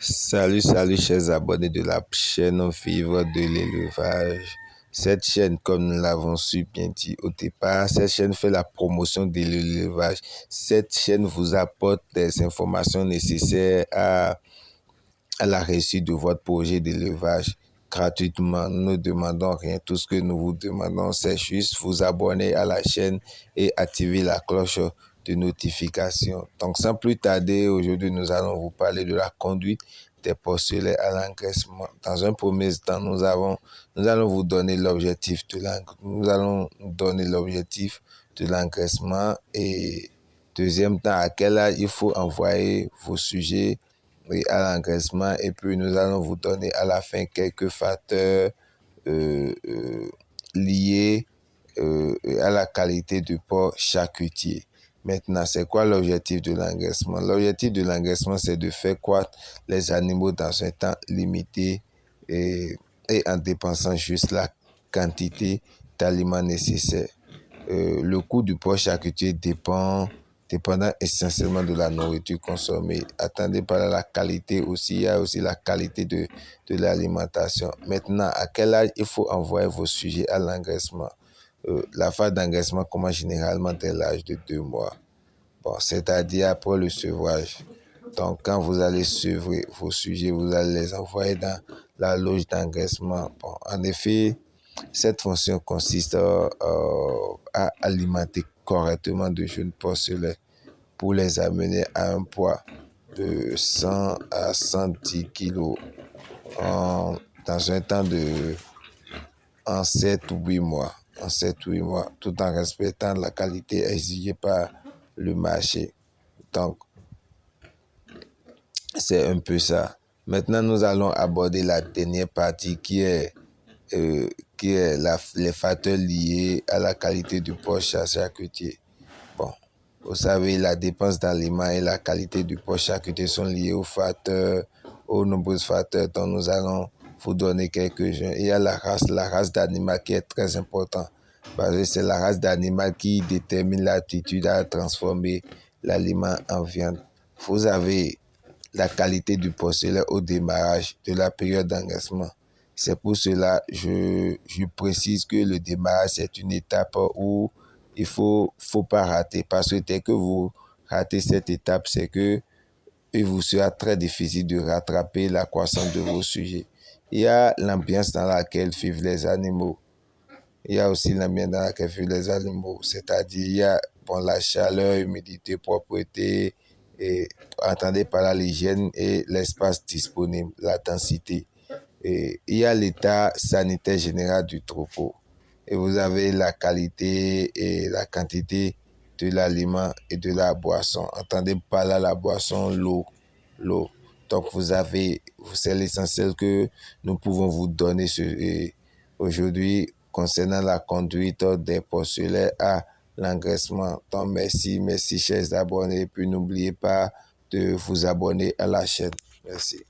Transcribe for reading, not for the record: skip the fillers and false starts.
Salut chers abonnés de la chaîne Vivre de l'élevage. Cette chaîne, comme nous l'avons su bien dit au départ, cette chaîne fait la promotion de l'élevage. Cette chaîne vous apporte des informations nécessaires à la réussite de votre projet d'élevage gratuitement. Nous ne demandons rien. Tout ce que nous vous demandons, c'est juste vous abonner à la chaîne et activer la cloche de notification. Donc, sans plus tarder, aujourd'hui, nous allons vous parler de la conduite des porcelets à l'engraissement. Dans un premier temps, nous allons vous donner l'objectif de l'engraissement et deuxième temps, à quel âge il faut envoyer vos sujets à l'engraissement, et puis nous allons vous donner à la fin quelques facteurs liés à la qualité du porc charcutier. Maintenant, c'est quoi l'objectif de l'engraissement? L'objectif de l'engraissement, c'est de faire croître les animaux dans un temps limité et en dépensant juste la quantité d'aliments nécessaires. Le coût du porc charcutier dépendant essentiellement de la nourriture consommée. Attendez par la qualité aussi, il y a aussi la qualité de l'alimentation. Maintenant, à quel âge il faut envoyer vos sujets à l'engraissement? La phase d'engraissement commence généralement dès l'âge de 2 mois. Bon, c'est-à-dire après le sevrage. Donc, quand vous allez sevrer vos sujets, vous allez les envoyer dans la loge d'engraissement. Bon, en effet, cette fonction consiste à alimenter correctement de jeunes porcelets pour les amener à un poids de 100 à 110 kg dans un temps de 7 ou 8 mois. En 7 ou 8 mois, tout en respectant la qualité exigée par le marché. Donc, c'est un peu ça. Maintenant, nous allons aborder la dernière partie qui est les facteurs liés à la qualité du porc charcutier. Bon, vous savez, la dépense d'aliments et la qualité du porc charcutier sont liés aux nombreux facteurs dont nous allons vous donner quelques-uns. Il y a la race d'animal qui est très importante, parce que c'est la race d'animal qui détermine l'aptitude à transformer l'aliment en viande. Vous avez la qualité du porcelet au démarrage de la période d'engraissement. C'est pour cela que je précise que le démarrage, c'est une étape où il faut pas rater. Parce que dès que vous ratez cette étape, c'est que il vous sera très difficile de rattraper la croissance de vos sujets. Il y a l'ambiance dans laquelle vivent les animaux. Il y a aussi l'ambiance dans laquelle vivent les animaux. C'est-à-dire, il y a la chaleur, l'humidité, la propreté, et entendez par là l'hygiène et l'espace disponible, la densité. Et il y a l'état sanitaire général du troupeau. Et vous avez la qualité et la quantité de l'aliment et de la boisson. Entendez par là la boisson, l'eau. Donc c'est l'essentiel que nous pouvons vous donner aujourd'hui concernant la conduite des porcelets à l'engraissement. Donc merci chers abonnés. Et puis n'oubliez pas de vous abonner à la chaîne. Merci.